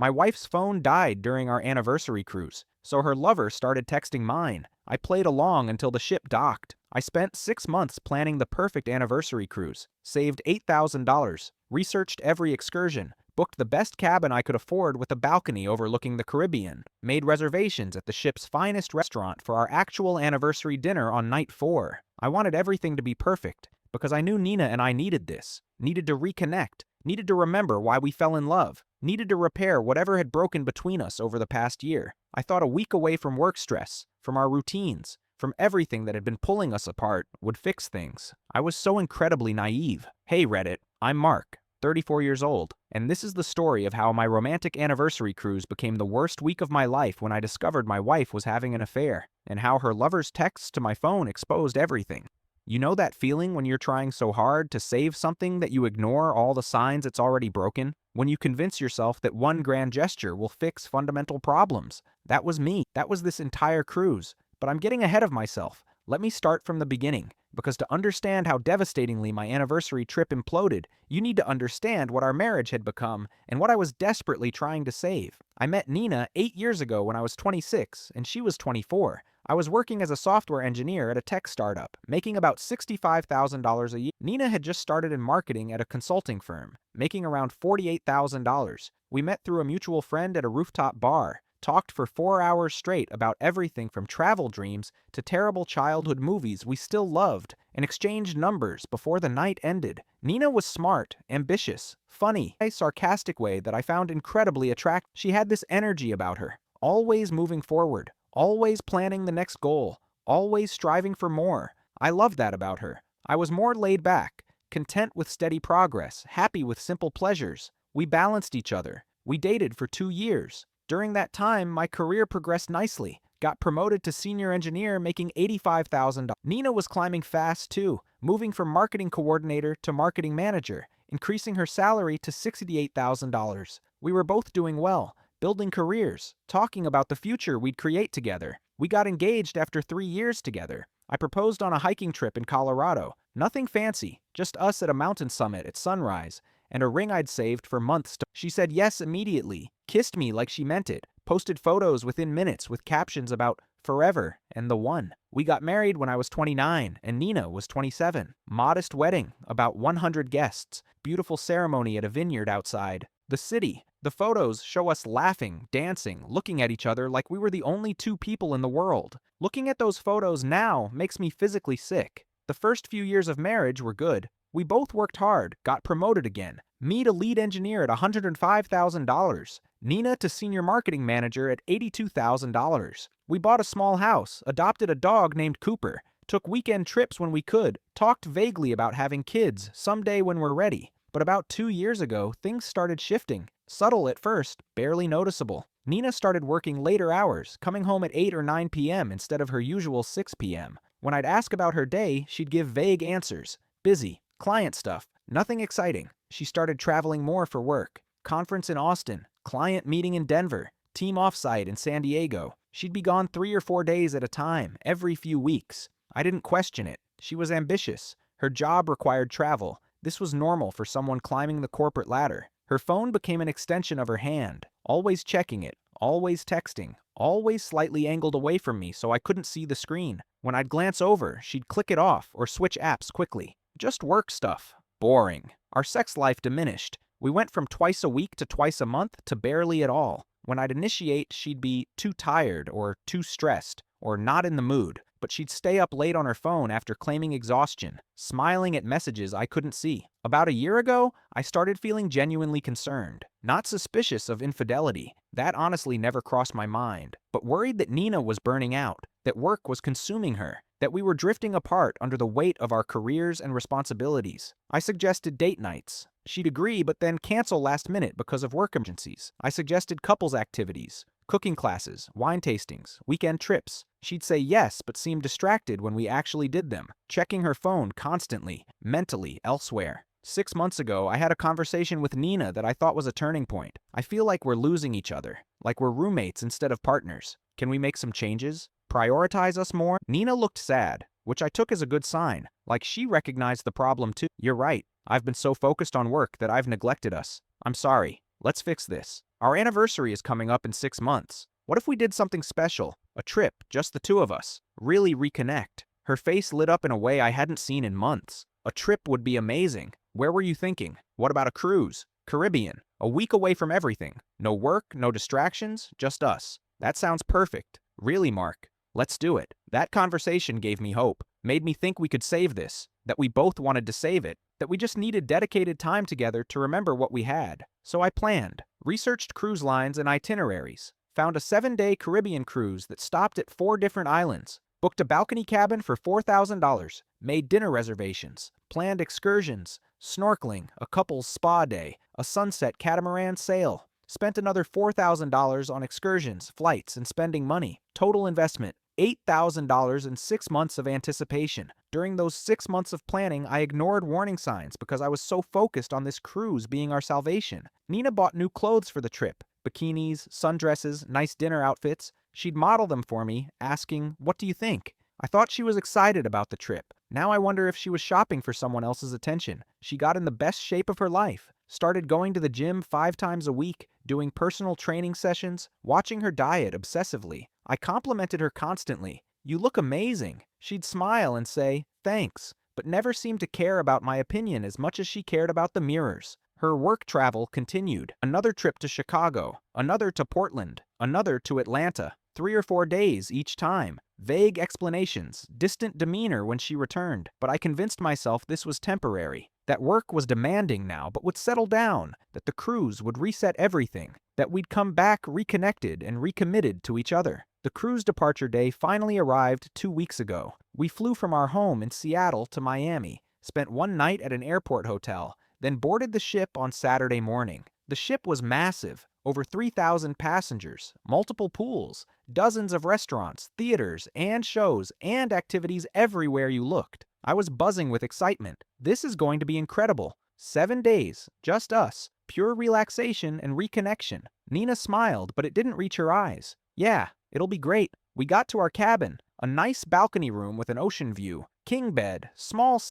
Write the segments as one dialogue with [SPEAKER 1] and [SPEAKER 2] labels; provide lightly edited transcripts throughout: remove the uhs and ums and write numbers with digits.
[SPEAKER 1] My wife's phone died during our anniversary cruise, so her lover started texting mine. I played along until the ship docked. I spent 6 months planning the perfect anniversary cruise, saved $8,000, researched every excursion, booked the best cabin I could afford with a balcony overlooking the Caribbean, made reservations at the ship's finest restaurant for our actual anniversary dinner on night 4. I wanted everything to be perfect, because I knew Nina and I needed this, needed to reconnect, needed to remember why we fell in love, needed to repair whatever had broken between us over the past year. I thought a week away from work stress, from our routines, from everything that had been pulling us apart, would fix things. I was so incredibly naive. Hey Reddit, I'm Mark, 34 years old, and this is the story of how my romantic anniversary cruise became the worst week of my life when I discovered my wife was having an affair, and how her lover's texts to my phone exposed everything. You know that feeling when you're trying so hard to save something that you ignore all the signs it's already broken? When you convince yourself that one grand gesture will fix fundamental problems? That was me. That was this entire cruise. But I'm getting ahead of myself. Let me start from the beginning, because to understand how devastatingly my anniversary trip imploded, you need to understand what our marriage had become and what I was desperately trying to save. I met Nina 8 years ago when I was 26 and she was 24. I was working as a software engineer at a tech startup, making about $65,000 a year. Nina had just started in marketing at a consulting firm, making around $48,000. We met through a mutual friend at a rooftop bar, talked for 4 hours straight about everything from travel dreams to terrible childhood movies we still loved, and exchanged numbers before the night ended. Nina was smart, ambitious, funny, in a sarcastic way that I found incredibly attractive. She had this energy about her, always moving forward, always planning the next goal, always striving for more. I loved that about her. I was more laid back, content with steady progress, happy with simple pleasures. We balanced each other. We dated for 2 years. During that time, my career progressed nicely, got promoted to senior engineer making $85,000. Nina was climbing fast too, moving from marketing coordinator to marketing manager, increasing her salary to $68,000. We were both doing well, building careers, talking about the future we'd create together. We got engaged after 3 years together. I proposed on a hiking trip in Colorado. Nothing fancy, just us at a mountain summit at sunrise, and a ring I'd saved for months. She said yes immediately, kissed me like she meant it, posted photos within minutes with captions about forever and the one. We got married when I was 29 and Nina was 27. Modest wedding, about 100 guests, beautiful ceremony at a vineyard outside the city. The photos show us laughing, dancing, looking at each other like we were the only 2 people in the world. Looking at those photos now makes me physically sick. The first few years of marriage were good. We both worked hard, got promoted again. Me to lead engineer at $105,000. Nina to senior marketing manager at $82,000. We bought a small house, adopted a dog named Cooper, took weekend trips when we could, talked vaguely about having kids someday when we're ready. But about 2 years ago, things started shifting. Subtle at first, barely noticeable. Nina started working later hours, coming home at 8 or 9 p.m. instead of her usual 6 p.m. When I'd ask about her day, she'd give vague answers. Busy, client stuff, nothing exciting. She started traveling more for work. Conference in Austin, client meeting in Denver, team offsite in San Diego. She'd be gone 3 or 4 days at a time, every few weeks. I didn't question it. She was ambitious. Her job required travel. This was normal for someone climbing the corporate ladder. Her phone became an extension of her hand, always checking it, always texting, always slightly angled away from me so I couldn't see the screen. When I'd glance over, she'd click it off or switch apps quickly. Just work stuff. Boring. Our sex life diminished. We went from twice a week to twice a month to barely at all. When I'd initiate, she'd be too tired or too stressed or not in the mood, but she'd stay up late on her phone after claiming exhaustion, smiling at messages I couldn't see. About a year ago, I started feeling genuinely concerned. Not suspicious of infidelity, that honestly never crossed my mind, but worried that Nina was burning out, that work was consuming her, that we were drifting apart under the weight of our careers and responsibilities. I suggested date nights. She'd agree but then cancel last minute because of work emergencies. I suggested couples activities, cooking classes, wine tastings, weekend trips. She'd say yes but seem distracted when we actually did them, checking her phone constantly, mentally elsewhere. 6 months ago, I had a conversation with Nina that I thought was a turning point. I feel like we're losing each other, like we're roommates instead of partners. Can we make some changes? Prioritize us more? Nina looked sad, which I took as a good sign, like she recognized the problem too. You're right. I've been so focused on work that I've neglected us. I'm sorry. Let's fix this. Our anniversary is coming up in 6 months. What if we did something special? A trip, just the two of us. Really reconnect. Her face lit up in a way I hadn't seen in months. A trip would be amazing. Where were you thinking? What about a cruise? Caribbean. A week away from everything. No work, no distractions, just us. That sounds perfect. Really, Mark. Let's do it. That conversation gave me hope. Made me think we could save this. That we both wanted to save it. That we just needed dedicated time together to remember what we had. So I planned. Researched cruise lines and itineraries. Found a 7-day Caribbean cruise that stopped at 4 different islands. Booked a balcony cabin for $4,000. Made dinner reservations. Planned excursions. Snorkeling. A couple's spa day. A sunset catamaran sail. Spent another $4,000 on excursions, flights, and spending money. Total investment, $8,000 in 6 months of anticipation. During those 6 months of planning, I ignored warning signs because I was so focused on this cruise being our salvation. Nina bought new clothes for the trip. Bikinis, sundresses, nice dinner outfits. She'd model them for me, asking, "What do you think?" I thought she was excited about the trip. Now I wonder if she was shopping for someone else's attention. She got in the best shape of her life. Started going to the gym 5 times a week, doing personal training sessions, watching her diet obsessively. I complimented her constantly. "You look amazing." She'd smile and say, "Thanks," but never seemed to care about my opinion as much as she cared about the mirrors. Her work travel continued. Another trip to Chicago, another to Portland, another to Atlanta. 3 or 4 days each time. Vague explanations, distant demeanor when she returned, but I convinced myself this was temporary. That work was demanding now, but would settle down. That the cruise would reset everything. That we'd come back reconnected and recommitted to each other. The cruise departure day finally arrived 2 weeks ago. We flew from our home in Seattle to Miami, spent 1 night at an airport hotel, then boarded the ship on Saturday morning. The ship was massive, over 3,000 passengers, multiple pools, dozens of restaurants, theaters, and shows, and activities everywhere you looked. I was buzzing with excitement. This is going to be incredible. 7 days, just us, pure relaxation and reconnection. Nina smiled, but it didn't reach her eyes. "Yeah, it'll be great." We got to our cabin, a nice balcony room with an ocean view. King bed,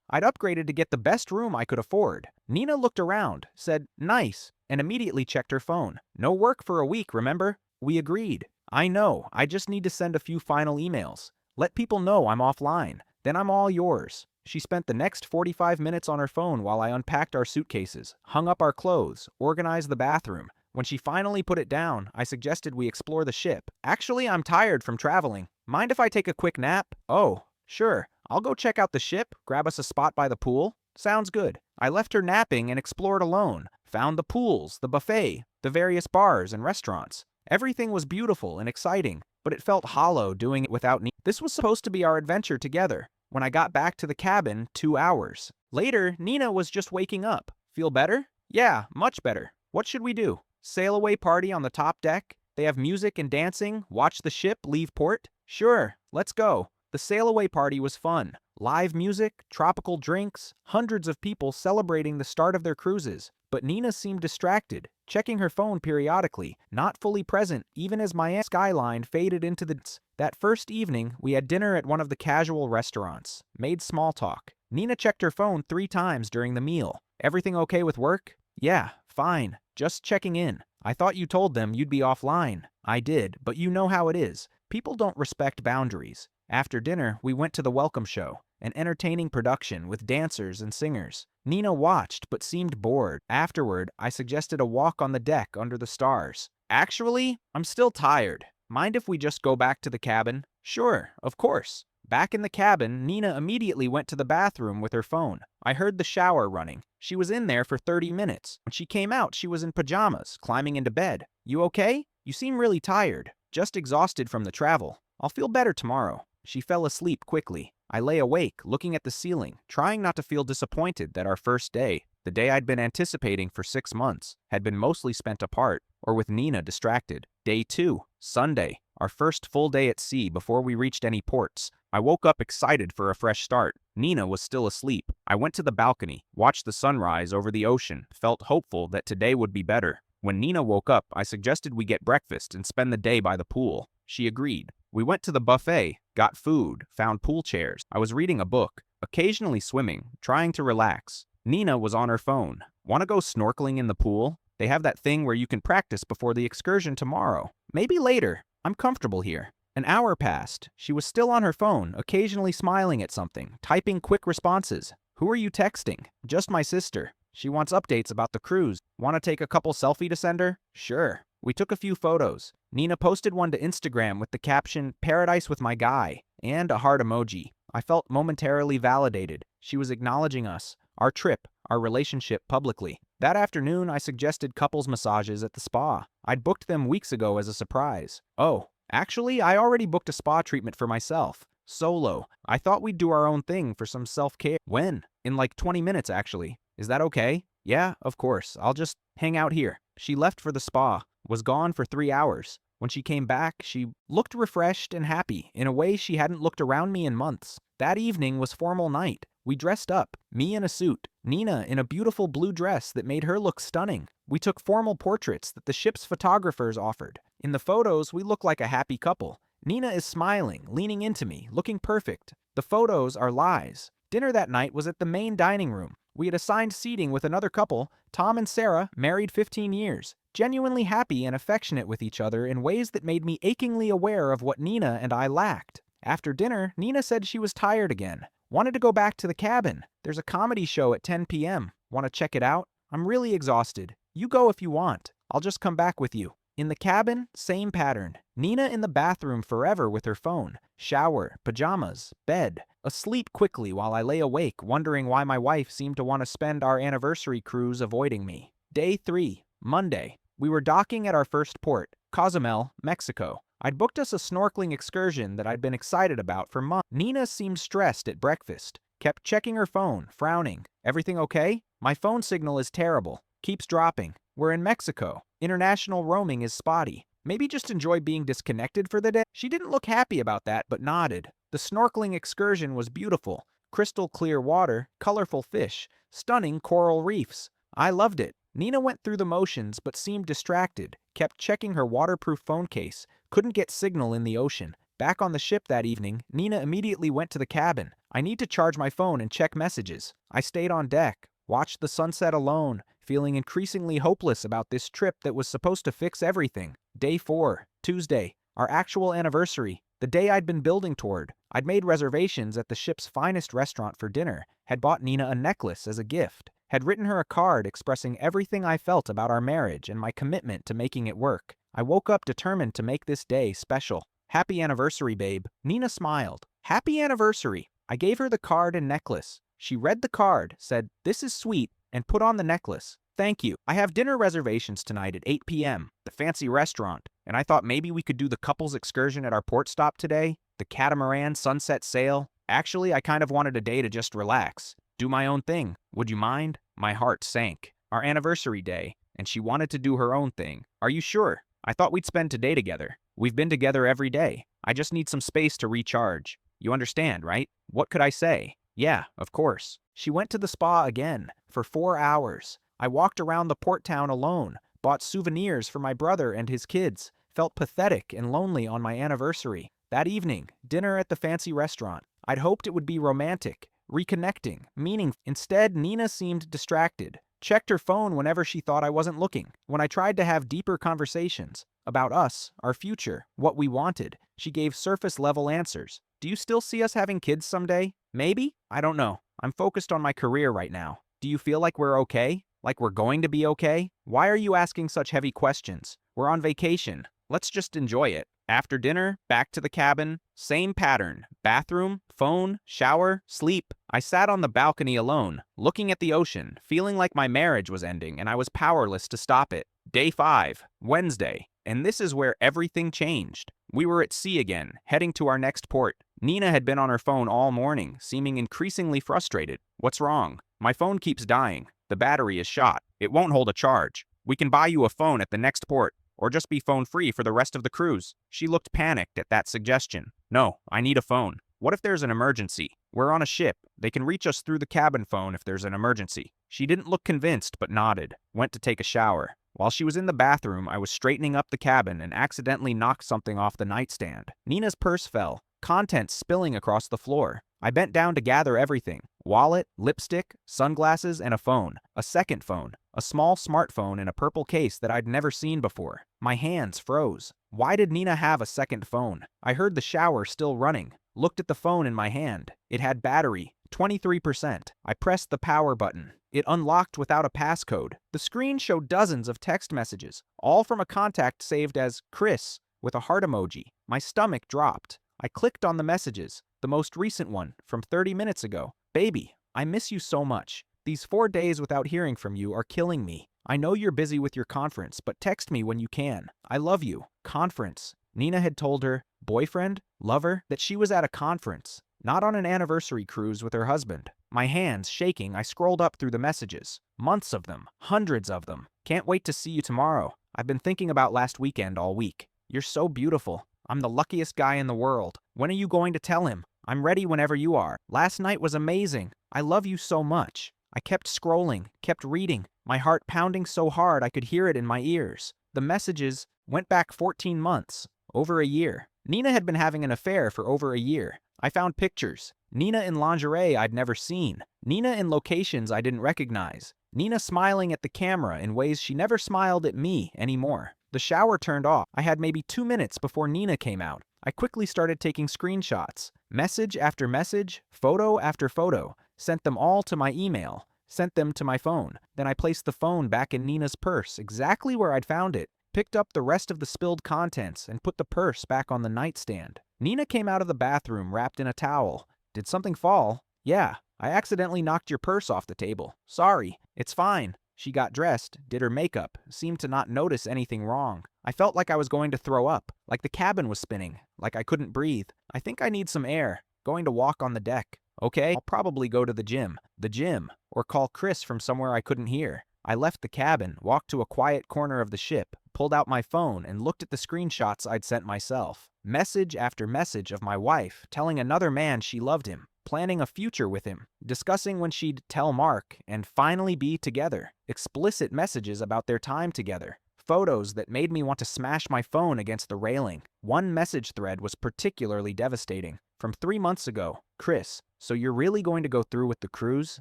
[SPEAKER 1] I'd upgraded to get the best room I could afford. Nina looked around, said, "Nice," and immediately checked her phone. "No work for a week, remember?" We agreed. "I know, I just need to send a few final emails. Let people know I'm offline. Then I'm all yours." She spent the next 45 minutes on her phone while I unpacked our suitcases, hung up our clothes, organized the bathroom. When she finally put it down, I suggested we explore the ship. "Actually, I'm tired from traveling. Mind if I take a quick nap?" "Oh, sure. I'll go check out the ship, grab us a spot by the pool." "Sounds good." I left her napping and explored alone. Found the pools, the buffet, the various bars and restaurants. Everything was beautiful and exciting, but it felt hollow doing it without Nina. This was supposed to be our adventure together. When I got back to the cabin, 2 hours later, Nina was just waking up. "Feel better?" "Yeah, much better." "What should we do? Sail away party on the top deck? They have music and dancing, watch the ship leave port?" "Sure, let's go." The sail away party was fun. Live music, tropical drinks, hundreds of people celebrating the start of their cruises. But Nina seemed distracted, checking her phone periodically, not fully present even as my skyline faded into the distance. That first evening, we had dinner at one of the casual restaurants, made small talk. Nina checked her phone 3 times during the meal. "Everything okay with work?" "Yeah, fine. Just checking in. I thought you told them you'd be offline." "I did, but you know how it is. People don't respect boundaries." After dinner, we went to the welcome show, an entertaining production with dancers and singers. Nina watched but seemed bored. Afterward, I suggested a walk on the deck under the stars. "Actually, I'm still tired. Mind if we just go back to the cabin?" "Sure, of course." Back in the cabin, Nina immediately went to the bathroom with her phone. I heard the shower running. She was in there for 30 minutes. When she came out, she was in pajamas, climbing into bed. "You okay? You seem really tired." "Just exhausted from the travel. I'll feel better tomorrow." She fell asleep quickly. I lay awake, looking at the ceiling, trying not to feel disappointed that our first day, the day I'd been anticipating for 6 months, had been mostly spent apart, or with Nina distracted. Day 2, Sunday, our first full day at sea before we reached any ports. I woke up excited for a fresh start. Nina was still asleep. I went to the balcony, watched the sunrise over the ocean, felt hopeful that today would be better. When Nina woke up, I suggested we get breakfast and spend the day by the pool. She agreed. We went to the buffet, got food, found pool chairs. I was reading a book, occasionally swimming, trying to relax. Nina was on her phone. "Want to go snorkeling in the pool?" They have that thing where you can practice before the excursion tomorrow. Maybe later. I'm comfortable here. An hour passed. She was still on her phone, occasionally smiling at something, typing quick responses. Who are you texting? Just my sister. She wants updates about the cruise. Want to take a couple selfie to send her? Sure. We took a few photos. Nina posted one to Instagram with the caption, "Paradise with my guy," and a heart emoji. I felt momentarily validated. She was acknowledging us, our trip, our relationship publicly. That afternoon, I suggested couples massages at the spa. I'd booked them weeks ago as a surprise. Oh, actually, I already booked a spa treatment for myself. Solo. I thought we'd do our own thing for some self-care. When? In like 20 minutes, actually. Is that okay? Yeah, of course. I'll just hang out here. She left for the spa, was gone for 3 hours. When she came back, she looked refreshed and happy in a way she hadn't looked around me in months. That evening was formal night. We dressed up, me in a suit, Nina in a beautiful blue dress that made her look stunning. We took formal portraits that the ship's photographers offered. In the photos, we look like a happy couple. Nina is smiling, leaning into me, looking perfect. The photos are lies. Dinner that night was at the main dining room. We had assigned seating with another couple, Tom and Sarah, married 15 years, genuinely happy and affectionate with each other in ways that made me achingly aware of what Nina and I lacked. After dinner, Nina said she was tired again. Wanted to go back to the cabin. There's a comedy show at 10 p.m. Want to check it out? I'm really exhausted. You go if you want. I'll just come back with you. In the cabin, same pattern. Nina in the bathroom forever with her phone. Shower, pajamas, bed. Asleep quickly while I lay awake, wondering why my wife seemed to want to spend our anniversary cruise avoiding me. Day 3, Monday. We were docking at our first port, Cozumel, Mexico. I'd booked us a snorkeling excursion that I'd been excited about for months. Nina seemed stressed at breakfast. Kept checking her phone, frowning. Everything okay? My phone signal is terrible. Keeps dropping. We're in Mexico. International roaming is spotty. Maybe just enjoy being disconnected for the day? She didn't look happy about that, but nodded. The snorkeling excursion was beautiful. Crystal clear water, colorful fish, stunning coral reefs. I loved it. Nina went through the motions but seemed distracted, kept checking her waterproof phone case, couldn't get signal in the ocean. Back on the ship that evening, Nina immediately went to the cabin. I need to charge my phone and check messages. I stayed on deck, watched the sunset alone, feeling increasingly hopeless about this trip that was supposed to fix everything. Day 4, Tuesday, our actual anniversary, the day I'd been building toward. I'd made reservations at the ship's finest restaurant for dinner, had bought Nina a necklace as a gift, had written her a card expressing everything I felt about our marriage and my commitment to making it work. I woke up determined to make this day special. Happy anniversary, babe. Nina smiled. Happy anniversary. I gave her the card and necklace. She read the card, said, "This is sweet," and put on the necklace. Thank you. I have dinner reservations tonight at 8 p.m., the fancy restaurant, and I thought maybe we could do the couple's excursion at our port stop today, the catamaran sunset sail. Actually, I kind of wanted a day to just relax, do my own thing. Would you mind? My heart sank. Our anniversary day, and she wanted to do her own thing. Are you sure? I thought we'd spend today together. We've been together every day. I just need some space to recharge. You understand, right? What could I say? Yeah, of course. She went to the spa again, for 4 hours. I walked around the port town alone, bought souvenirs for my brother and his kids, felt pathetic and lonely on my anniversary. That evening, dinner at the fancy restaurant. I'd hoped it would be romantic, reconnecting, meaningful. Instead, Nina seemed distracted, checked her phone whenever she thought I wasn't looking. When I tried to have deeper conversations about us, our future, what we wanted, she gave surface-level answers. Do you still see us having kids someday? Maybe? I don't know. I'm focused on my career right now. Do you feel like we're okay? Like we're going to be okay? Why are you asking such heavy questions? We're on vacation. Let's just enjoy it. After dinner, back to the cabin, same pattern. Bathroom, phone, shower, sleep. I sat on the balcony alone, looking at the ocean, feeling like my marriage was ending and I was powerless to stop it. Day 5, Wednesday. And this is where everything changed. We were at sea again, heading to our next port. Nina had been on her phone all morning, seeming increasingly frustrated. What's wrong? My phone keeps dying. The battery is shot. It won't hold a charge. We can buy you a phone at the next port, or just be phone-free for the rest of the cruise. She looked panicked at that suggestion. No, I need a phone. What if there's an emergency? We're on a ship. They can reach us through the cabin phone if there's an emergency. She didn't look convinced, but nodded. Went to take a shower. While she was in the bathroom, I was straightening up the cabin and accidentally knocked something off the nightstand. Nina's purse fell, contents spilling across the floor. I bent down to gather everything. Wallet, lipstick, sunglasses, and a phone. A second phone. A small smartphone in a purple case that I'd never seen before. My hands froze. Why did Nina have a second phone? I heard the shower still running. Looked at the phone in my hand. It had battery, 23%. I pressed the power button. It unlocked without a passcode. The screen showed dozens of text messages, all from a contact saved as Chris with a heart emoji. My stomach dropped. I clicked on the messages. The most recent one, from 30 minutes ago. Baby, I miss you so much. These 4 days without hearing from you are killing me. I know you're busy with your conference, but text me when you can. I love you. Conference. Nina had told her boyfriend, lover, that she was at a conference, not on an anniversary cruise with her husband. My hands shaking, I scrolled up through the messages. Months of them. Hundreds of them. Can't wait to see you tomorrow. I've been thinking about last weekend all week. You're so beautiful. I'm the luckiest guy in the world. When are you going to tell him? I'm ready whenever you are. Last night was amazing. I love you so much. I kept scrolling, kept reading, my heart pounding so hard I could hear it in my ears. The messages went back 14 months, over a year. Nina had been having an affair for over a year. I found pictures. Nina in lingerie I'd never seen. Nina in locations I didn't recognize. Nina smiling at the camera in ways she never smiled at me anymore. The shower turned off. I had maybe 2 minutes before Nina came out. I quickly started taking screenshots. Message after message, photo after photo. Sent them all to my email. Sent them to my phone. Then I placed the phone back in Nina's purse, exactly where I'd found it. Picked up the rest of the spilled contents and put the purse back on the nightstand. Nina came out of the bathroom wrapped in a towel. Did something fall? Yeah, I accidentally knocked your purse off the table. Sorry, it's fine. She got dressed, did her makeup, seemed to not notice anything wrong. I felt like I was going to throw up, like the cabin was spinning, like I couldn't breathe. I think I need some air. Going to walk on the deck. Okay, I'll probably go to the gym, or call Chris from somewhere I couldn't hear. I left the cabin, walked to a quiet corner of the ship, pulled out my phone and looked at the screenshots I'd sent myself. Message after message of my wife telling another man she loved him, planning a future with him, discussing when she'd tell Mark and finally be together. Explicit messages about their time together. Photos that made me want to smash my phone against the railing. One message thread was particularly devastating. From 3 months ago. Chris, so you're really going to go through with the cruise?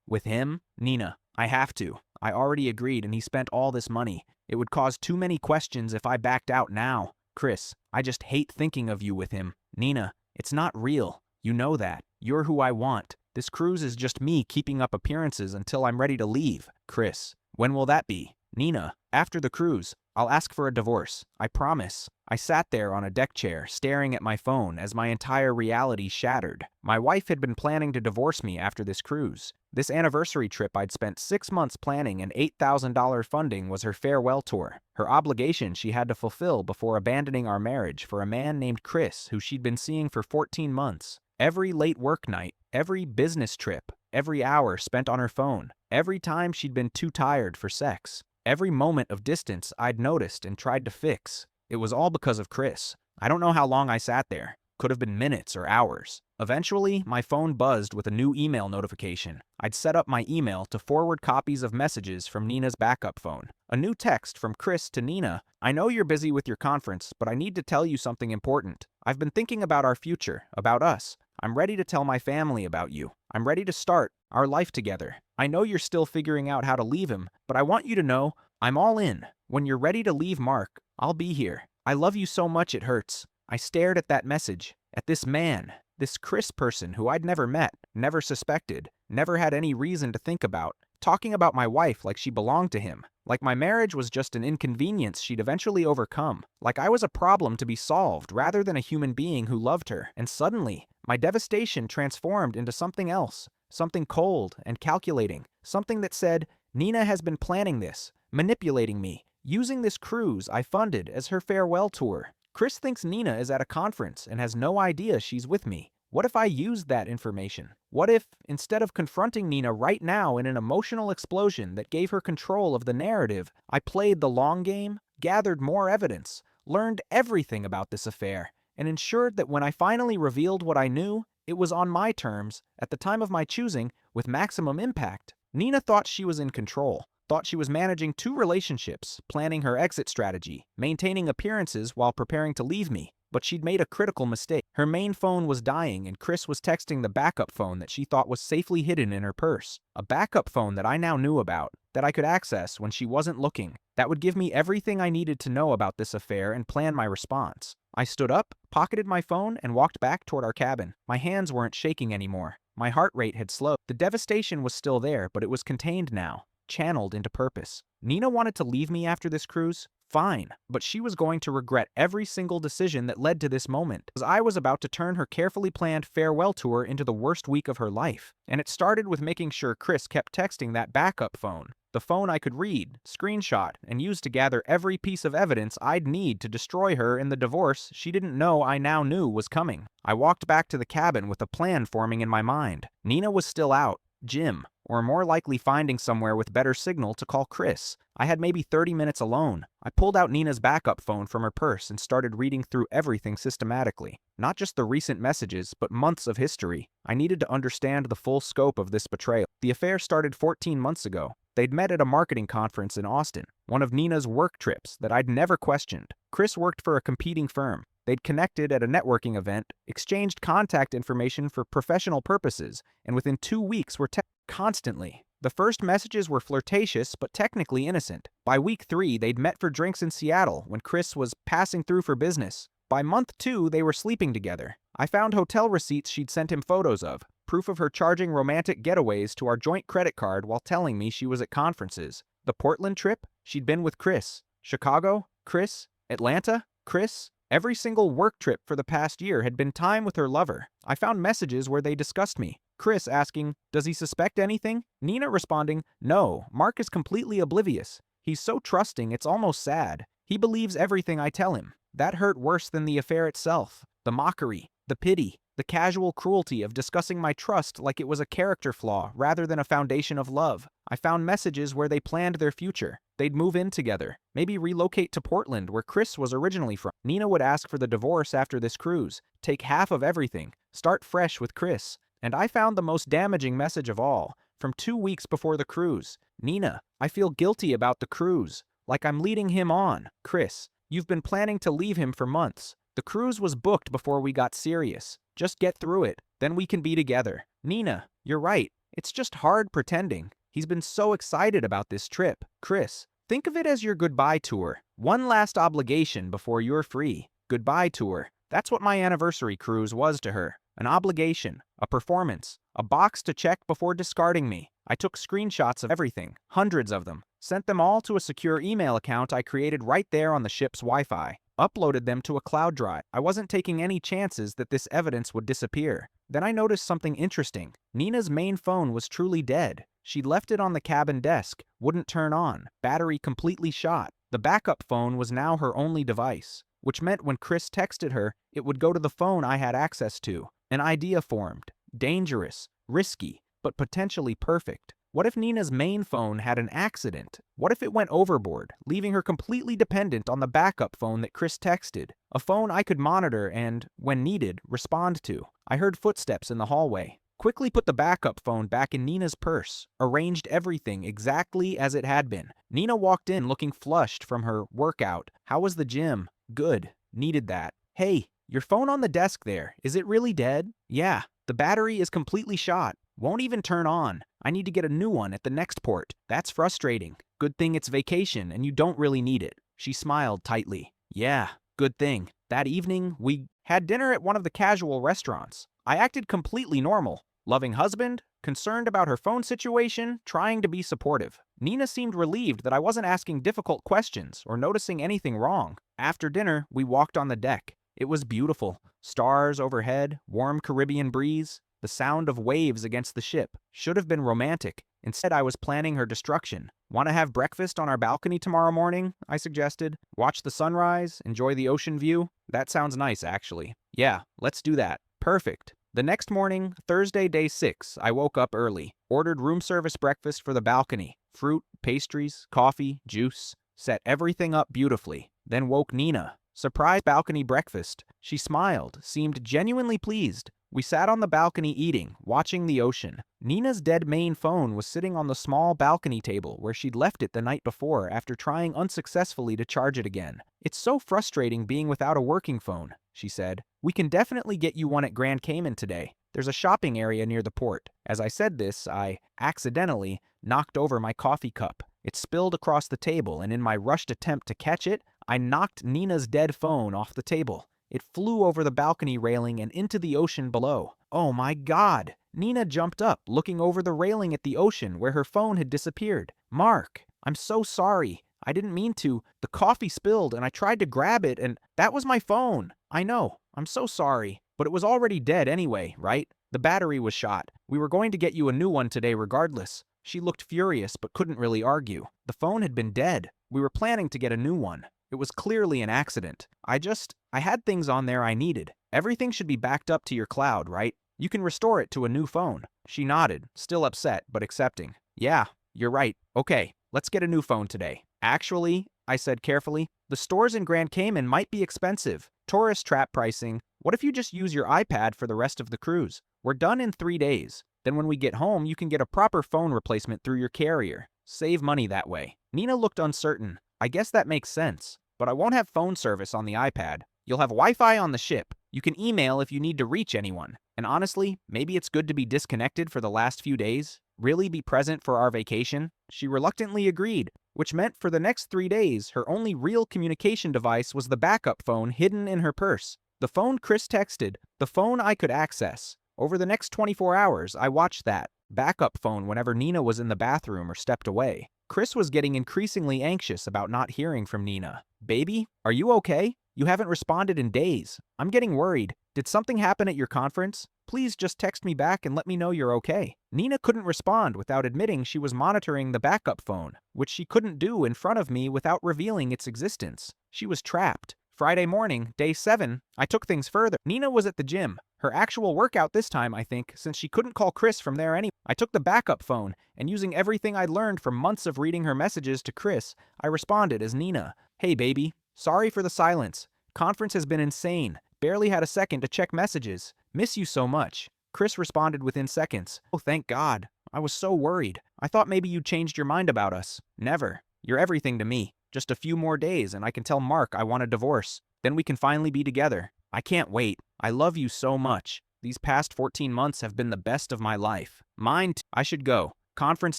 [SPEAKER 1] With him? Nina, I have to. I already agreed and he spent all this money. It would cause too many questions if I backed out now. Chris, I just hate thinking of you with him. Nina, it's not real. You know that. You're who I want. This cruise is just me keeping up appearances until I'm ready to leave. Chris, when will that be? Nina, after the cruise. I'll ask for a divorce. I promise. I sat there on a deck chair, staring at my phone as my entire reality shattered. My wife had been planning to divorce me after this cruise. This anniversary trip I'd spent 6 months planning and $8,000 funding was her farewell tour. Her obligation she had to fulfill before abandoning our marriage for a man named Chris who she'd been seeing for 14 months. Every late work night, every business trip, every hour spent on her phone, every time she'd been too tired for sex. Every moment of distance I'd noticed and tried to fix. It was all because of Chris. I don't know how long I sat there. Could have been minutes or hours. Eventually, my phone buzzed with a new email notification. I'd set up my email to forward copies of messages from Nina's backup phone. A new text from Chris to Nina. I know you're busy with your conference, but I need to tell you something important. I've been thinking about our future, about us. I'm ready to tell my family about you. I'm ready to start our life together. I know you're still figuring out how to leave him, but I want you to know I'm all in. When you're ready to leave Mark, I'll be here. I love you so much it hurts. I stared at that message, at this man, this Chris person who I'd never met, never suspected, never had any reason to think about, talking about my wife like she belonged to him, like my marriage was just an inconvenience she'd eventually overcome, like I was a problem to be solved rather than a human being who loved her. And suddenly, my devastation transformed into something else, something cold and calculating, something that said, Nina has been planning this, manipulating me, using this cruise I funded as her farewell tour. Chris thinks Nina is at a conference and has no idea she's with me. What if I used that information? What if, instead of confronting Nina right now in an emotional explosion that gave her control of the narrative, I played the long game, gathered more evidence, learned everything about this affair, and ensured that when I finally revealed what I knew, it was on my terms, at the time of my choosing, with maximum impact. Nina thought she was in control, thought she was managing 2 relationships, planning her exit strategy, maintaining appearances while preparing to leave me. But she'd made a critical mistake. Her main phone was dying and Chris was texting the backup phone that she thought was safely hidden in her purse. A backup phone that I now knew about, that I could access when she wasn't looking. That would give me everything I needed to know about this affair and plan my response. I stood up, pocketed my phone, and walked back toward our cabin. My hands weren't shaking anymore. My heart rate had slowed. The devastation was still there, but it was contained now, channeled into purpose. Nina wanted to leave me after this cruise? Fine, but she was going to regret every single decision that led to this moment, as I was about to turn her carefully planned farewell tour into the worst week of her life. And it started with making sure Chris kept texting that backup phone, the phone I could read, screenshot, and use to gather every piece of evidence I'd need to destroy her in the divorce she didn't know I now knew was coming. I walked back to the cabin with a plan forming in my mind. Nina was still out, gym, or more likely finding somewhere with better signal to call Chris. I had maybe 30 minutes alone. I pulled out Nina's backup phone from her purse and started reading through everything systematically. Not just the recent messages, but months of history. I needed to understand the full scope of this betrayal. The affair started 14 months ago. They'd met at a marketing conference in Austin, one of Nina's work trips that I'd never questioned. Chris worked for a competing firm. They'd connected at a networking event, exchanged contact information for professional purposes, and within 2 weeks were constantly. The first messages were flirtatious but technically innocent. By week 3, they'd met for drinks in Seattle when Chris was passing through for business. By month 2, they were sleeping together. I found hotel receipts she'd sent him photos of, proof of her charging romantic getaways to our joint credit card while telling me she was at conferences. The Portland trip? She'd been with Chris. Chicago? Chris? Atlanta? Chris? Every single work trip for the past year had been time with her lover. I found messages where they discussed me. Chris asking, "Does he suspect anything?" Nina responding, "No, Mark is completely oblivious. He's so trusting it's almost sad. He believes everything I tell him." That hurt worse than the affair itself. The mockery, the pity, the casual cruelty of discussing my trust like it was a character flaw rather than a foundation of love. I found messages where they planned their future. They'd move in together, maybe relocate to Portland where Chris was originally from. Nina would ask for the divorce after this cruise, take half of everything, start fresh with Chris. And I found the most damaging message of all, from 2 weeks before the cruise. "Nina, I feel guilty about the cruise, like I'm leading him on. Chris, you've been planning to leave him for months. The cruise was booked before we got serious. Just get through it, then we can be together. Nina, you're right. It's just hard pretending. He's been so excited about this trip. Chris, think of it as your goodbye tour. One last obligation before you're free. Goodbye tour." That's what my anniversary cruise was to her. An obligation, a performance, a box to check before discarding me. I took screenshots of everything, hundreds of them, sent them all to a secure email account I created right there on the ship's Wi-Fi, uploaded them to a cloud drive. I wasn't taking any chances that this evidence would disappear. Then I noticed something interesting. Nina's main phone was truly dead. She'd left it on the cabin desk, wouldn't turn on, battery completely shot. The backup phone was now her only device, which meant when Chris texted her, it would go to the phone I had access to. An idea formed. Dangerous, risky, but potentially perfect. What if Nina's main phone had an accident? What if it went overboard, leaving her completely dependent on the backup phone that Chris texted? A phone I could monitor and, when needed, respond to. I heard footsteps in the hallway. Quickly put the backup phone back in Nina's purse, arranged everything exactly as it had been. Nina walked in looking flushed from her workout. "How was the gym?" "Good. Needed that." "Hey, your phone on the desk there, is it really dead?" "Yeah, the battery is completely shot. Won't even turn on. I need to get a new one at the next port." "That's frustrating. Good thing it's vacation and you don't really need it." She smiled tightly. "Yeah, good thing." That evening, we had dinner at one of the casual restaurants. I acted completely normal. Loving husband, concerned about her phone situation, trying to be supportive. Nina seemed relieved that I wasn't asking difficult questions or noticing anything wrong. After dinner, we walked on the deck. It was beautiful. Stars overhead, warm Caribbean breeze, the sound of waves against the ship. Should have been romantic. Instead, I was planning her destruction. "Want to have breakfast on our balcony tomorrow morning?" I suggested. "Watch the sunrise, enjoy the ocean view?" "That sounds nice, actually." "Yeah, let's do that." "Perfect." The next morning, Thursday, day 6, I woke up early, ordered room service breakfast for the balcony. Fruit, pastries, coffee, juice. Set everything up beautifully. Then woke Nina. Surprise balcony breakfast. She smiled, seemed genuinely pleased. We sat on the balcony eating, watching the ocean. Nina's dead main phone was sitting on the small balcony table where she'd left it the night before after trying unsuccessfully to charge it again. "It's so frustrating being without a working phone," she said. "We can definitely get you one at Grand Cayman today. There's a shopping area near the port." As I said this, I accidentally knocked over my coffee cup. It spilled across the table, and in my rushed attempt to catch it, I knocked Nina's dead phone off the table. It flew over the balcony railing and into the ocean below. Oh my God! Nina jumped up, looking over the railing at the ocean where her phone had disappeared. "Mark, I'm so sorry. I didn't mean to. The coffee spilled and I tried to grab it and that was my phone. I know. I'm so sorry. But it was already dead anyway, right? The battery was shot. We were going to get you a new one today regardless." She looked furious but couldn't really argue. The phone had been dead. We were planning to get a new one. It was clearly an accident. I had things on there I needed. Everything should be backed up to your cloud, right? You can restore it to a new phone." She nodded, still upset but accepting. "Yeah, you're right. Okay, let's get a new phone today." "Actually," I said carefully, "the stores in Grand Cayman might be expensive. Tourist trap pricing. What if you just use your iPad for the rest of the cruise? We're done in 3 days. Then when we get home, you can get a proper phone replacement through your carrier. Save money that way." Nina looked uncertain. "I guess that makes sense. But I won't have phone service on the iPad. You'll have Wi-Fi on the ship. You can email if you need to reach anyone. And honestly, maybe it's good to be disconnected for the last few days. Really be present for our vacation." She reluctantly agreed, which meant for the next 3 days, her only real communication device was the backup phone hidden in her purse. The phone Chris texted, the phone I could access. Over the next 24 hours, I watched that backup phone whenever Nina was in the bathroom or stepped away. Chris was getting increasingly anxious about not hearing from Nina. "Baby, are you okay? You haven't responded in days. I'm getting worried. Did something happen at your conference? Please just text me back and let me know you're okay." Nina couldn't respond without admitting she was monitoring the backup phone, which she couldn't do in front of me without revealing its existence. She was trapped. Friday morning, day 7, I took things further. Nina was at the gym. Her actual workout this time, I think, since she couldn't call Chris from there anyway. I took the backup phone, and using everything I'd learned from months of reading her messages to Chris, I responded as Nina. "Hey baby, sorry for the silence. Conference has been insane. Barely had a second to check messages. Miss you so much." Chris responded within seconds. "Oh, thank God. I was so worried. I thought maybe you'd changed your mind about us." "Never. You're everything to me. Just a few more days and I can tell Mark I want a divorce. Then we can finally be together. I can't wait. I love you so much. These past 14 months have been the best of my life. Mine too. I should go. Conference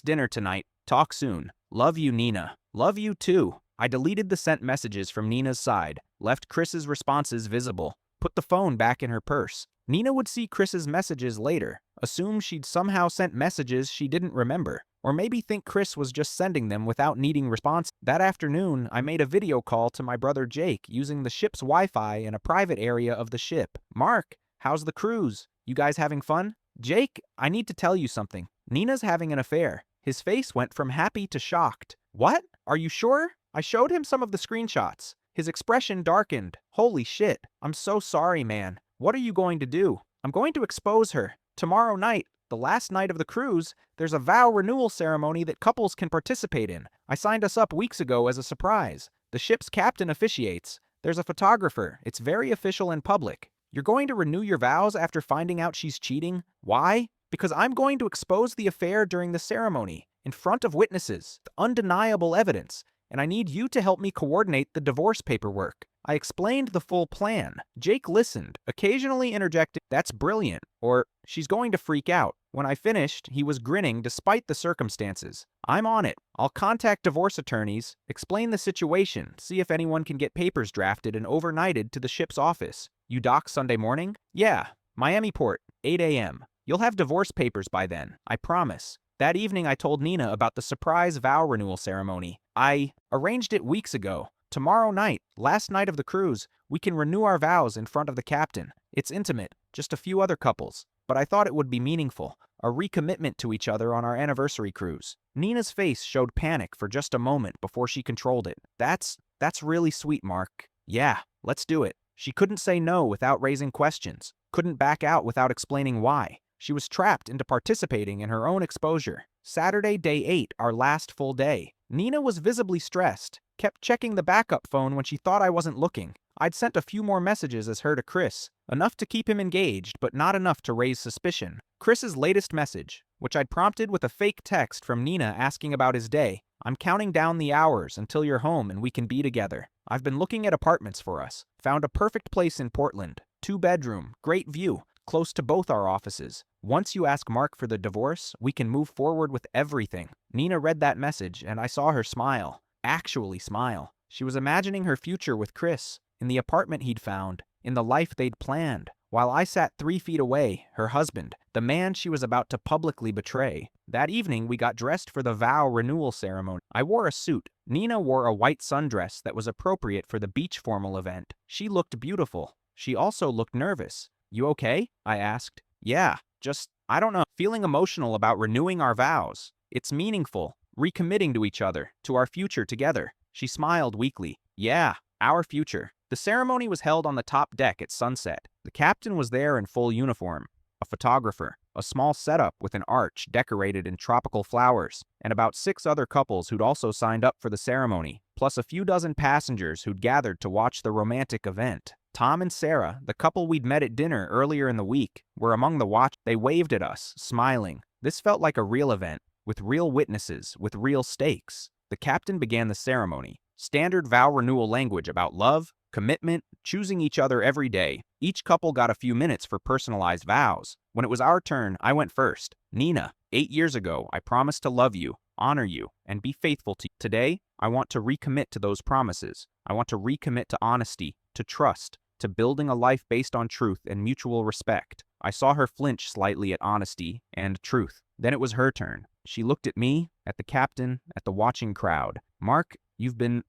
[SPEAKER 1] dinner tonight. Talk soon. Love you, Nina." "Love you too." I deleted the sent messages from Nina's side, left Chris's responses visible, put the phone back in her purse. Nina would see Chris's messages later, assume she'd somehow sent messages she didn't remember, or maybe think Chris was just sending them without needing response. That afternoon, I made a video call to my brother Jake using the ship's Wi-Fi in a private area of the ship. "Mark, how's the cruise? You guys having fun?" "Jake, I need to tell you something. Nina's having an affair." His face went from happy to shocked. "What? Are you sure?" I showed him some of the screenshots. His expression darkened. "Holy shit. I'm so sorry, man. What are you going to do?" "I'm going to expose her. Tomorrow night, the last night of the cruise, there's a vow renewal ceremony that couples can participate in. I signed us up weeks ago as a surprise. The ship's captain officiates. There's a photographer. It's very official and public. You're going to renew your vows after finding out she's cheating? Why? Because I'm going to expose the affair during the ceremony, in front of witnesses, with undeniable evidence, and I need you to help me coordinate the divorce paperwork." I explained the full plan. Jake listened, occasionally interjecting, "That's brilliant," or "She's going to freak out." When I finished, he was grinning despite the circumstances. "I'm on it. I'll contact divorce attorneys, explain the situation, see if anyone can get papers drafted and overnighted to the ship's office. You dock Sunday morning?" "Yeah. Miami port, 8 a.m. You'll have divorce papers by then, I promise." That evening I told Nina about the surprise vow renewal ceremony. "I arranged it weeks ago. Tomorrow night, last night of the cruise, we can renew our vows in front of the captain. It's intimate, just a few other couples, but I thought it would be meaningful, a recommitment to each other on our anniversary cruise." Nina's face showed panic for just a moment before she controlled it. That's really sweet, Mark. "Yeah, let's do it." She couldn't say no without raising questions, couldn't back out without explaining why. She was trapped into participating in her own exposure. Saturday, day 8, our last full day. Nina was visibly stressed. kept checking the backup phone when she thought I wasn't looking. I'd sent a few more messages as her to Chris, enough to keep him engaged, but not enough to raise suspicion. Chris's latest message, which I'd prompted with a fake text from Nina asking about his day. I'm counting down the hours until you're home and we can be together. I've been looking at apartments for us. Found a perfect place in Portland. 2-bedroom, great view, close to both our offices. Once you ask Mark for the divorce, we can move forward with everything. Nina read that message and I saw her smile. Actually smile. She was imagining her future with Chris, in the apartment he'd found, in the life they'd planned, while I sat 3 feet away, her husband, the man she was about to publicly betray. That evening, we got dressed for the vow renewal ceremony. I wore a suit. Nina wore a white sundress that was appropriate for the beach formal event. She looked beautiful. She also looked nervous. You okay? I asked. Yeah, I don't know, feeling emotional about renewing our vows. It's meaningful, recommitting to each other, to our future together. She smiled weakly. Yeah, our future. The ceremony was held on the top deck at sunset. The captain was there in full uniform, a photographer, a small setup with an arch decorated in tropical flowers, and about 6 other couples who'd also signed up for the ceremony, plus a few dozen passengers who'd gathered to watch the romantic event. Tom and Sarah, the couple we'd met at dinner earlier in the week, were among the watch. They waved at us, smiling. This felt like a real event, with real witnesses, with real stakes. The captain began the ceremony. Standard vow renewal language about love, commitment, choosing each other every day. Each couple got a few minutes for personalized vows. When it was our turn, I went first. Nina, 8 years ago, I promised to love you, honor you, and be faithful to you. Today, I want to recommit to those promises. I want to recommit to honesty, to trust, to building a life based on truth and mutual respect. I saw her flinch slightly at honesty and truth. Then it was her turn. She looked at me, at the captain, at the watching crowd. Mark, you've been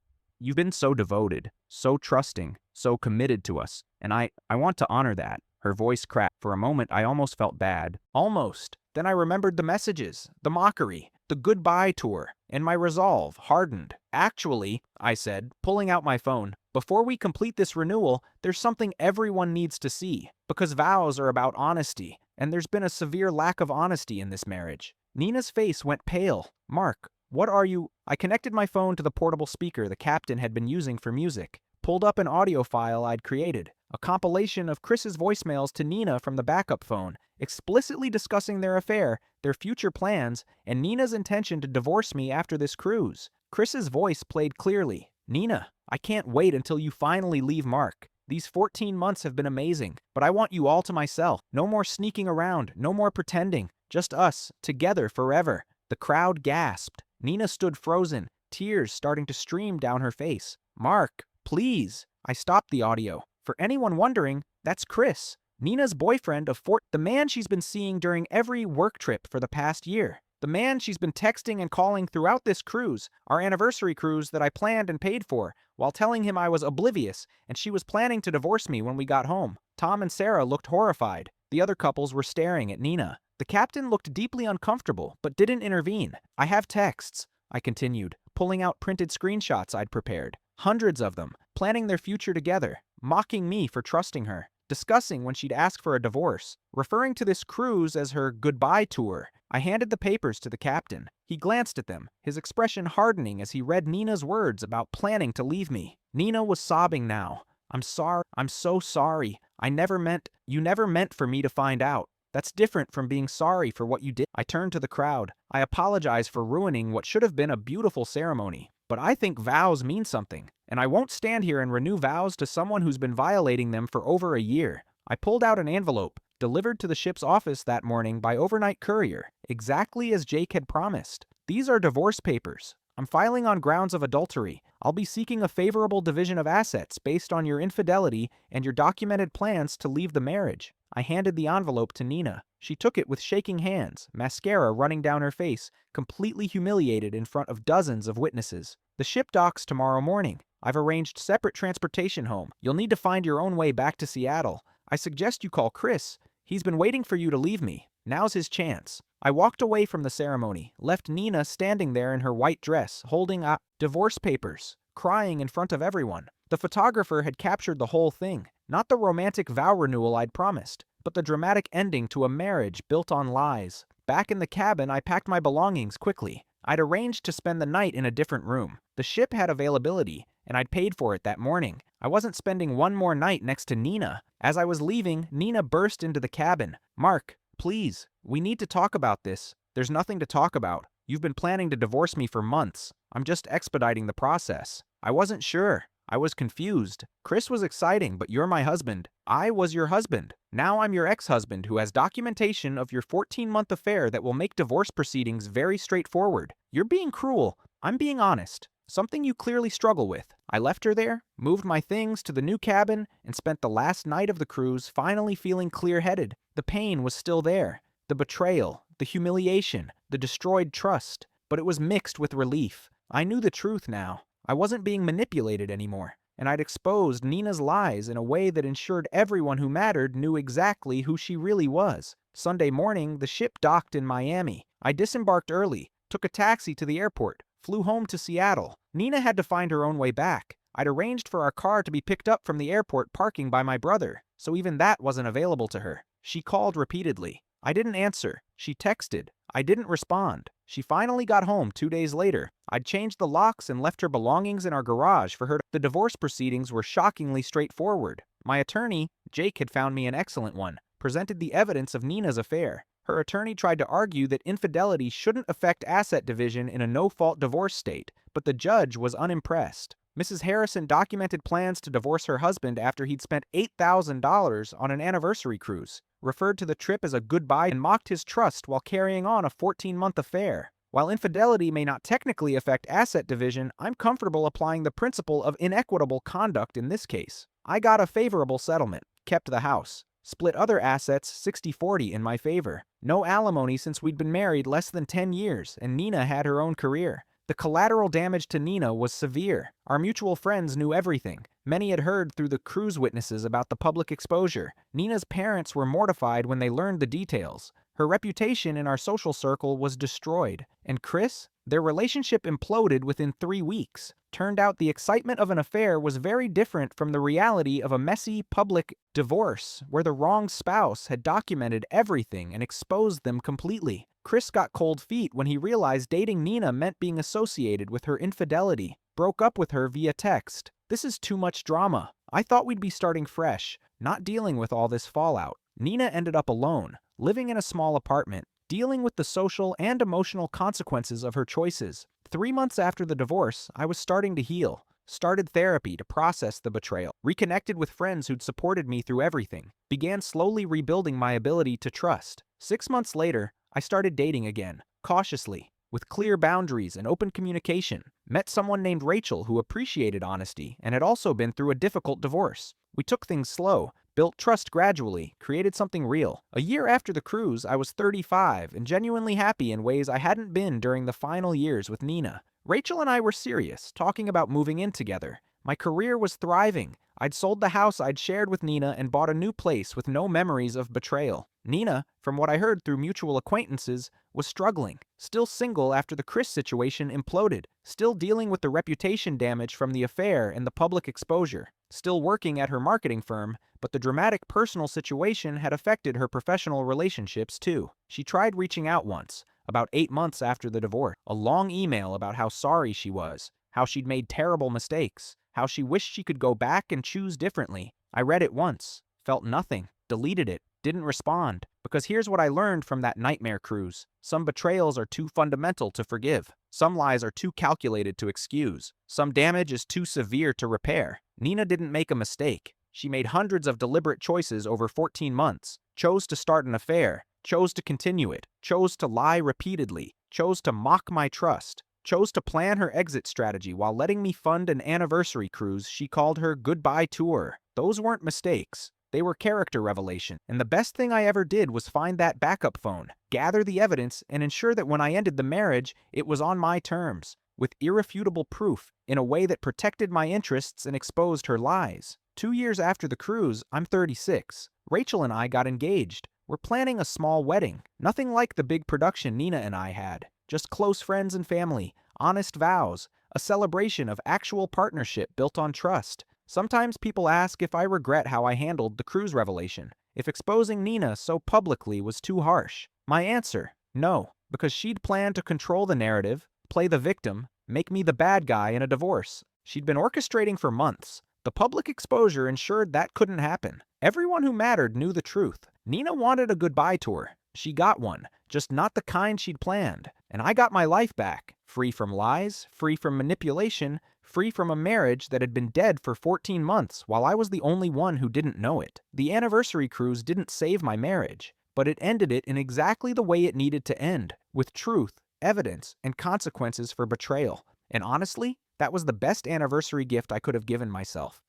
[SPEAKER 1] so devoted, so trusting, so committed to us, and I want to honor that. Her voice cracked. For a moment, I almost felt bad. Almost. Then I remembered the messages, the mockery, the goodbye tour, and my resolve hardened. Actually, I said, pulling out my phone, before we complete this renewal, there's something everyone needs to see, because vows are about honesty, and there's been a severe lack of honesty in this marriage. Nina's face went pale. Mark, what are you? I connected my phone to the portable speaker the captain had been using for music, pulled up an audio file I'd created, a compilation of Chris's voicemails to Nina from the backup phone, explicitly discussing their affair, their future plans, and Nina's intention to divorce me after this cruise. Chris's voice played clearly. Nina, I can't wait until you finally leave Mark. These 14 months have been amazing, but I want you all to myself. No more sneaking around, no more pretending. Just us, together forever. The crowd gasped. Nina stood frozen, tears starting to stream down her face. Mark, please. I stopped the audio. For anyone wondering, that's Chris, Nina's boyfriend of the man she's been seeing during every work trip for the past year. The man she's been texting and calling throughout this cruise, our anniversary cruise that I planned and paid for, while telling him I was oblivious and she was planning to divorce me when we got home. Tom and Sarah looked horrified. The other couples were staring at Nina. The captain looked deeply uncomfortable, but didn't intervene. I have texts, I continued, pulling out printed screenshots I'd prepared. Hundreds of them, planning their future together, mocking me for trusting her, discussing when she'd ask for a divorce, referring to this cruise as her goodbye tour. I handed the papers to the captain. He glanced at them, his expression hardening as he read Nina's words about planning to leave me. Nina was sobbing now. I'm so sorry. You never meant for me to find out. That's different from being sorry for what you did. I turned to the crowd. I apologize for ruining what should have been a beautiful ceremony. But I think vows mean something, and I won't stand here and renew vows to someone who's been violating them for over a year. I pulled out an envelope, delivered to the ship's office that morning by overnight courier, exactly as Jake had promised. These are divorce papers. I'm filing on grounds of adultery. I'll be seeking a favorable division of assets based on your infidelity and your documented plans to leave the marriage. I handed the envelope to Nina. She took it with shaking hands, mascara running down her face, completely humiliated in front of dozens of witnesses. The ship docks tomorrow morning. I've arranged separate transportation home. You'll need to find your own way back to Seattle. I suggest you call Chris. He's been waiting for you to leave me. Now's his chance. I walked away from the ceremony, left Nina standing there in her white dress, holding up divorce papers, crying in front of everyone. The photographer had captured the whole thing. Not the romantic vow renewal I'd promised, but the dramatic ending to a marriage built on lies. Back in the cabin, I packed my belongings quickly. I'd arranged to spend the night in a different room. The ship had availability, and I'd paid for it that morning. I wasn't spending one more night next to Nina. As I was leaving, Nina burst into the cabin. "Mark, please, we need to talk about this." "There's nothing to talk about. You've been planning to divorce me for months. I'm just expediting the process." I wasn't sure. I was confused. "Chris was exciting, but you're my husband." "I was your husband. Now I'm your ex-husband who has documentation of your 14-month affair that will make divorce proceedings very straightforward." "You're being cruel." "I'm being honest. Something you clearly struggle with." I left her there, moved my things to the new cabin, and spent the last night of the cruise finally feeling clear-headed. The pain was still there. The betrayal, the humiliation, the destroyed trust. But it was mixed with relief. I knew the truth now. I wasn't being manipulated anymore, and I'd exposed Nina's lies in a way that ensured everyone who mattered knew exactly who she really was. Sunday morning, the ship docked in Miami. I disembarked early, took a taxi to the airport, flew home to Seattle. Nina had to find her own way back. I'd arranged for our car to be picked up from the airport parking by my brother, so even that wasn't available to her. She called repeatedly. I didn't answer. She texted. I didn't respond. She finally got home 2 days later. I'd changed the locks and left her belongings in our garage for her. The divorce proceedings were shockingly straightforward. My attorney, Jake, had found me an excellent one, presented the evidence of Nina's affair. Her attorney tried to argue that infidelity shouldn't affect asset division in a no-fault divorce state, but the judge was unimpressed. Mrs. Harrison documented plans to divorce her husband after he'd spent $8,000 on an anniversary cruise, referred to the trip as a goodbye, and mocked his trust while carrying on a 14-month affair. While infidelity may not technically affect asset division, I'm comfortable applying the principle of inequitable conduct in this case. I got a favorable settlement, kept the house, split other assets 60-40 in my favor. No alimony since we'd been married less than 10 years, and Nina had her own career. The collateral damage to Nina was severe. Our mutual friends knew everything. Many had heard through the cruise witnesses about the public exposure. Nina's parents were mortified when they learned the details. Her reputation in our social circle was destroyed. And Chris? Their relationship imploded within 3 weeks. Turned out the excitement of an affair was very different from the reality of a messy, public divorce where the wrong spouse had documented everything and exposed them completely. Chris got cold feet when he realized dating Nina meant being associated with her infidelity. Broke up with her via text. "This is too much drama. I thought we'd be starting fresh, not dealing with all this fallout." Nina ended up alone, living in a small apartment, dealing with the social and emotional consequences of her choices. 3 months after the divorce, I was starting to heal. Started therapy to process the betrayal. Reconnected with friends who'd supported me through everything. Began slowly rebuilding my ability to trust. 6 months later, I started dating again, cautiously, with clear boundaries and open communication. Met someone named Rachel who appreciated honesty and had also been through a difficult divorce. We took things slow, built trust gradually, created something real. A year after the cruise, I was 35 and genuinely happy in ways I hadn't been during the final years with Nina. Rachel and I were serious, talking about moving in together. My career was thriving. I'd sold the house I'd shared with Nina and bought a new place with no memories of betrayal. Nina, from what I heard through mutual acquaintances, was struggling. Still single after the Chris situation imploded. Still dealing with the reputation damage from the affair and the public exposure. Still working at her marketing firm, but the dramatic personal situation had affected her professional relationships too. She tried reaching out once, about 8 months after the divorce. A long email about how sorry she was, how she'd made terrible mistakes, how she wished she could go back and choose differently. I read it once, felt nothing, deleted it, didn't respond. Because here's what I learned from that nightmare cruise. Some betrayals are too fundamental to forgive. Some lies are too calculated to excuse. Some damage is too severe to repair. Nina didn't make a mistake. She made hundreds of deliberate choices over 14 months. Chose to start an affair. Chose to continue it. Chose to lie repeatedly. Chose to mock my trust. Chose to plan her exit strategy while letting me fund an anniversary cruise she called her goodbye tour. Those weren't mistakes. They were character revelation. And the best thing I ever did was find that backup phone, gather the evidence, and ensure that when I ended the marriage, it was on my terms, with irrefutable proof, in a way that protected my interests and exposed her lies. 2 years after the cruise, I'm 36. Rachel and I got engaged. We're planning a small wedding. Nothing like the big production Nina and I had. Just close friends and family, honest vows, a celebration of actual partnership built on trust. Sometimes people ask if I regret how I handled the cruise revelation, if exposing Nina so publicly was too harsh. My answer, no, because she'd planned to control the narrative, play the victim, make me the bad guy in a divorce. She'd been orchestrating for months. The public exposure ensured that couldn't happen. Everyone who mattered knew the truth. Nina wanted a goodbye tour. She got one, just not the kind she'd planned. And I got my life back, free from lies, free from manipulation, free from a marriage that had been dead for 14 months while I was the only one who didn't know it. The anniversary cruise didn't save my marriage, but it ended it in exactly the way it needed to end, with truth, evidence, and consequences for betrayal. And honestly, that was the best anniversary gift I could have given myself.